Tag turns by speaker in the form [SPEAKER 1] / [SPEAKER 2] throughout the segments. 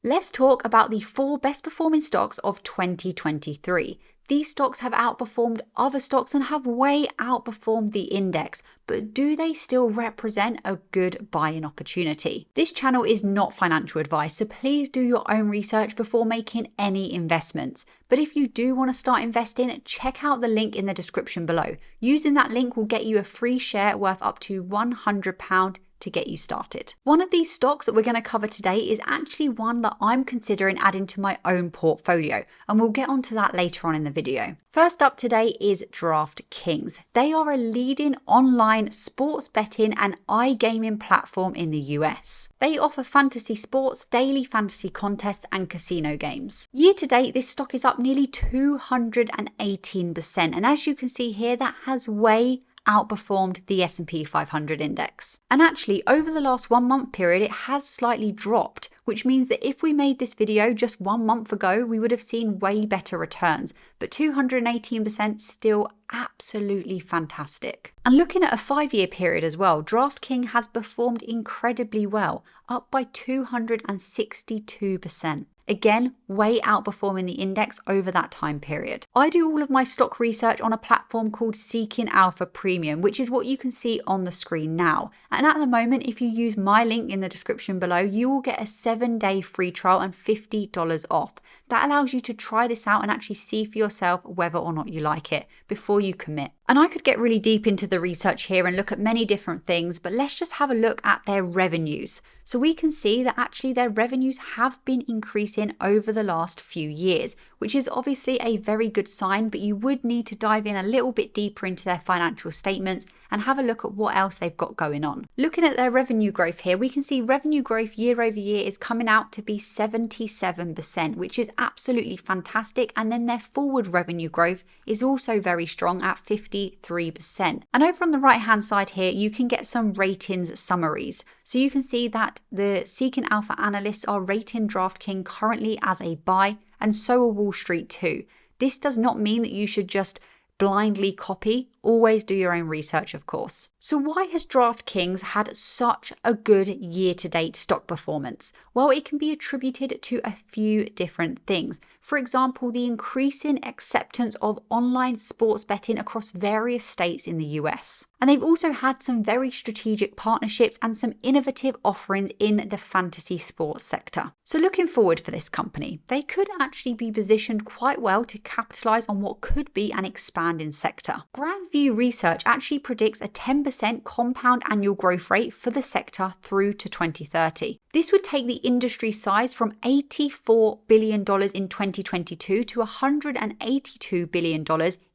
[SPEAKER 1] Let's talk about the 4 best performing stocks of 2023. These stocks have outperformed other stocks and have way outperformed the index, but do they still represent a good buying opportunity? This channel is not financial advice, so please do your own research before making any investments. But if you do want to start investing, check out the link in the description below. Using that link will get you a free share worth up to £100 to get you started. One of these stocks that we're going to cover today is actually one that I'm considering adding to my own portfolio, and we'll get onto that later on in the video. First up today is DraftKings. They are a leading online sports betting and iGaming platform in the US. They offer fantasy sports, daily fantasy contests, and casino games. Year to date, this stock is up nearly 218%, and as you can see here, that has way outperformed the S&P 500 index. And actually, over the last 1 month period, it has slightly dropped, which means that if we made this video just 1 month ago, we would have seen way better returns. But 218% still absolutely fantastic. And looking at a 5-year period as well, DraftKings has performed incredibly well, up by 262%. Again, way outperforming the index over that time period. I do all of my stock research on a platform called Seeking Alpha Premium, which is what you can see on the screen now. And at the moment, if you use my link in the description below, you will get a 7-day free trial and $50 off. That allows you to try this out and actually see for yourself whether or not you like it before you commit. And I could get really deep into the research here and look at many different things, but let's just have a look at their revenues. So we can see that actually their revenues have been increasing over the last few years, which is obviously a very good sign, but you would need to dive in a little bit deeper into their financial statements and have a look at what else they've got going on. Looking at their revenue growth here, we can see revenue growth year over year is coming out to be 77%, which is absolutely fantastic. And then their forward revenue growth is also very strong at 53%. And over on the right hand side here, you can get some ratings summaries. So you can see that the Seeking Alpha analysts are rating DraftKings currently as a buy, and so are Wall Street too. This does not mean that you should just blindly copy. Always do your own research, of course. So why has DraftKings had such a good year-to-date stock performance? Well, it can be attributed to a few different things. For example, the increasing acceptance of online sports betting across various states in the US. And they've also had some very strategic partnerships and some innovative offerings in the fantasy sports sector. So looking forward for this company, they could actually be positioned quite well to capitalize on what could be an expanding sector. Grandview Research actually predicts a 10% compound annual growth rate for the sector through to 2030. This would take the industry size from $84 billion in 2022 to $182 billion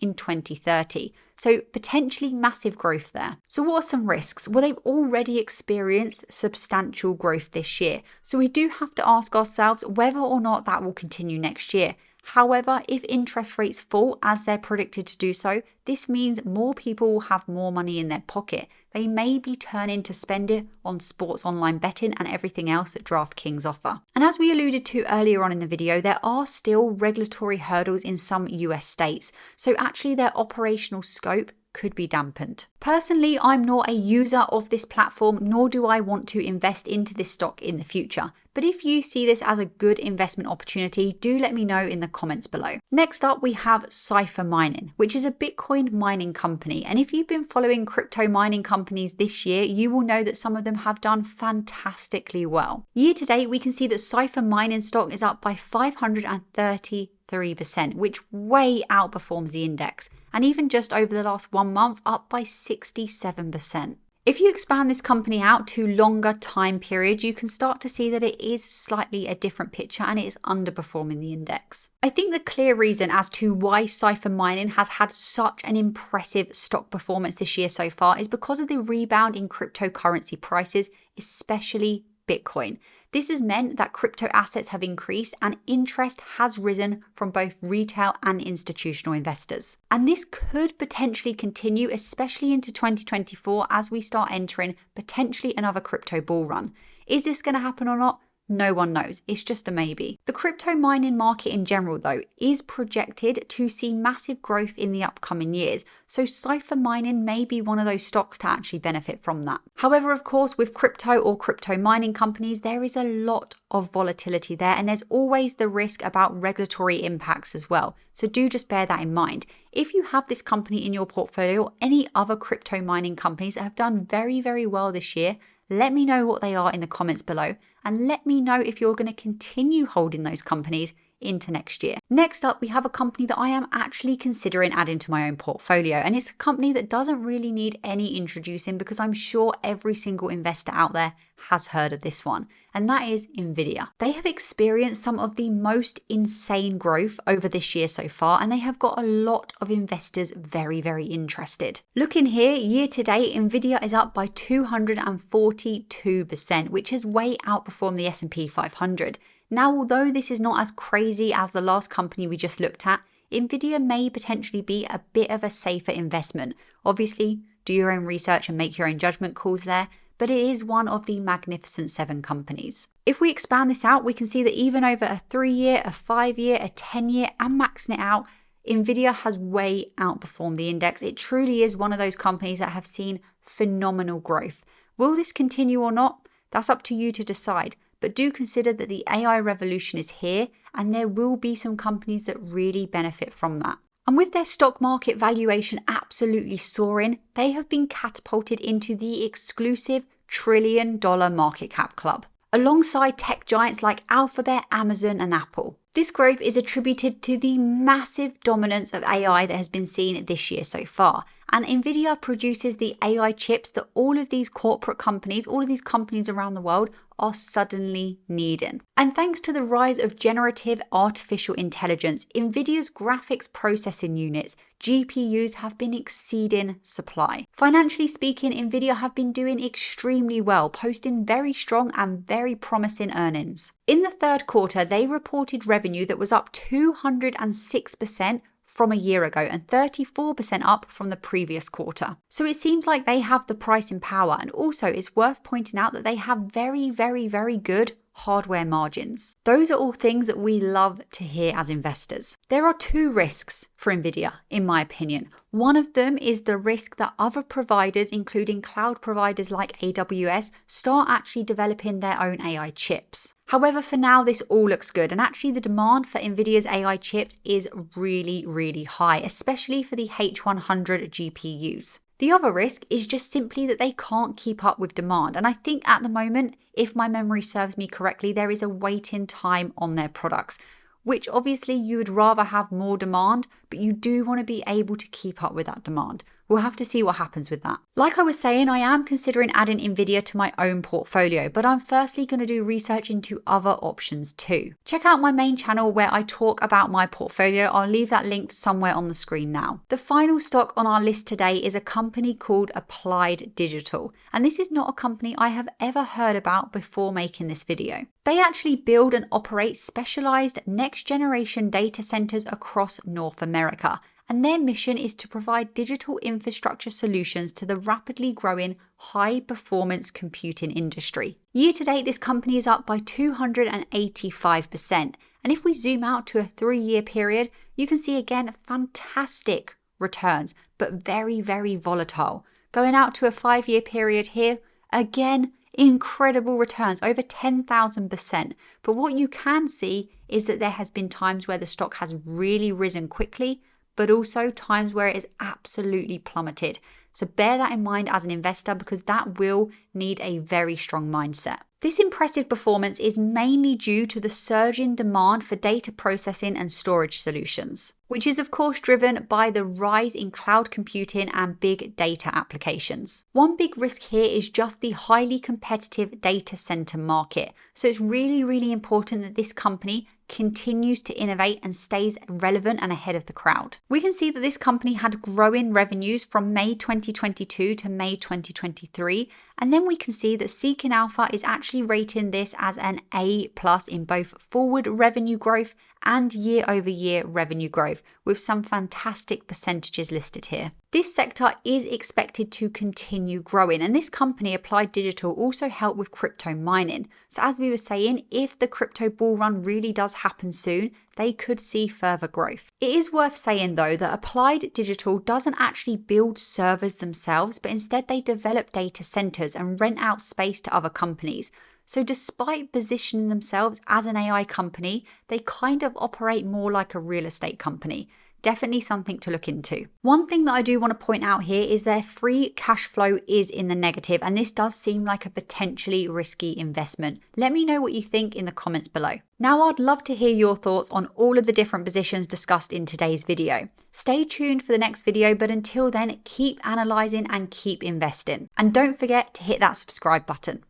[SPEAKER 1] in 2030. So potentially massive growth there. So what are some risks? Well, they've already experienced substantial growth this year. So we do have to ask ourselves whether or not that will continue next year. However, if interest rates fall as they're predicted to do so, this means more people will have more money in their pocket. They may be turning to spend it on sports online betting and everything else that DraftKings offer. And as we alluded to earlier on in the video, there are still regulatory hurdles in some US states. So actually their operational scope could be dampened. Personally, I'm not a user of this platform, nor do I want to invest into this stock in the future. But if you see this as a good investment opportunity, do let me know in the comments below. Next up, we have Cipher Mining, which is a Bitcoin mining company. And if you've been following crypto mining companies this year, you will know that some of them have done fantastically well. Year to date, we can see that Cipher Mining stock is up by 533%, which way outperforms the index. And even just over the last 1 month, up by 67%. If you expand this company out to longer time periods, you can start to see that it is slightly a different picture and it is underperforming the index. I think the clear reason as to why Cipher Mining has had such an impressive stock performance this year so far is because of the rebound in cryptocurrency prices, especially Bitcoin. This has meant that crypto assets have increased and interest has risen from both retail and institutional investors. And this could potentially continue, especially into 2024 as we start entering potentially another crypto bull run. Is this going to happen or not? No one knows. It's just a maybe. The crypto mining market in general, though, is projected to see massive growth in the upcoming years. So Cypher mining may be one of those stocks to actually benefit from that. However, of course, with crypto or crypto mining companies, there is a lot of volatility there, and there's always the risk about regulatory impacts as well. So do just bear that in mind. If you have this company in your portfolio or any other crypto mining companies that have done very, very well this year, let me know what they are in the comments below, and let me know if you're going to continue holding those companies into next year. Next up, we have a company that I am actually considering adding to my own portfolio, and it's a company that doesn't really need any introducing because I'm sure every single investor out there has heard of this one, and that is Nvidia. They have experienced some of the most insane growth over this year so far, and they have got a lot of investors very, very interested. Looking here, year to date, Nvidia is up by 242%, which has way outperformed the S&P 500. Now, although this is not as crazy as the last company we just looked at, Nvidia may potentially be a bit of a safer investment. Obviously, do your own research and make your own judgment calls there, but it is one of the Magnificent Seven companies. If we expand this out, we can see that even over a 3-year, a 5-year, a 10-year, and maxing it out, Nvidia has way outperformed the index. It truly is one of those companies that have seen phenomenal growth. Will this continue or not? That's up to you to decide. But do consider that the AI revolution is here, and there will be some companies that really benefit from that. And with their stock market valuation absolutely soaring, they have been catapulted into the exclusive trillion-dollar market cap club, alongside tech giants like Alphabet, Amazon, and Apple. This growth is attributed to the massive dominance of AI that has been seen this year so far. And Nvidia produces the AI chips that all of these corporate companies, all of these companies around the world are suddenly needing. And thanks to the rise of generative artificial intelligence, Nvidia's graphics processing units, GPUs, have been exceeding supply. Financially speaking, Nvidia have been doing extremely well, posting very strong and very promising earnings. In the third quarter, they reported revenue that was up 206% from a year ago and 34% up from the previous quarter. So it seems like they have the pricing power, and also it's worth pointing out that they have very, very, very good hardware margins. Those are all things that we love to hear as investors. There are two risks for Nvidia, in my opinion. One of them is the risk that other providers, including cloud providers like AWS, start actually developing their own AI chips. However, for now, this all looks good, and actually the demand for Nvidia's AI chips is really, really high, especially for the H100 GPUs. The other risk is just simply that they can't keep up with demand. And I think at the moment, if my memory serves me correctly, there is a waiting time on their products, which obviously you would rather have more demand, but you do want to be able to keep up with that demand. We'll have to see what happens with that. Like I was saying, I am considering adding Nvidia to my own portfolio, but I'm firstly going to do research into other options too. Check out my main channel where I talk about my portfolio. I'll leave that linked somewhere on the screen now. The final stock on our list today is a company called Applied Digital, and this is not a company I have ever heard about before making this video. They actually build and operate specialized next-generation data centers across North America, and their mission is to provide digital infrastructure solutions to the rapidly growing high-performance computing industry. Year to date, this company is up by 285%, and if we zoom out to a 3-year period, you can see again fantastic returns, but very, very volatile. Going out to a 5-year period here, again, incredible returns, over 10,000%. But what you can see is that there has been times where the stock has really risen quickly, but also times where it is absolutely plummeted. So bear that in mind as an investor, because that will need a very strong mindset. This impressive performance is mainly due to the surge in demand for data processing and storage solutions, which is of course driven by the rise in cloud computing and big data applications. One big risk here is just the highly competitive data center market. So it's really, really important that this company continues to innovate and stays relevant and ahead of the crowd. We can see that this company had growing revenues from May 2022 to May 2023, and then we can see that Seeking Alpha is actually rating this as an A+ in both forward revenue growth and year-over-year revenue growth, with some fantastic percentages listed here. This sector is expected to continue growing, and this company, Applied Digital, also helped with crypto mining. So as we were saying, if the crypto bull run really does happen soon, they could see further growth. It is worth saying though that Applied Digital doesn't actually build servers themselves, but instead they develop data centers and rent out space to other companies. So despite positioning themselves as an AI company, they kind of operate more like a real estate company. Definitely something to look into. One thing that I do want to point out here is their free cash flow is in the negative, and this does seem like a potentially risky investment. Let me know what you think in the comments below. Now I'd love to hear your thoughts on all of the different positions discussed in today's video. Stay tuned for the next video, but until then, keep analyzing and keep investing. And don't forget to hit that subscribe button.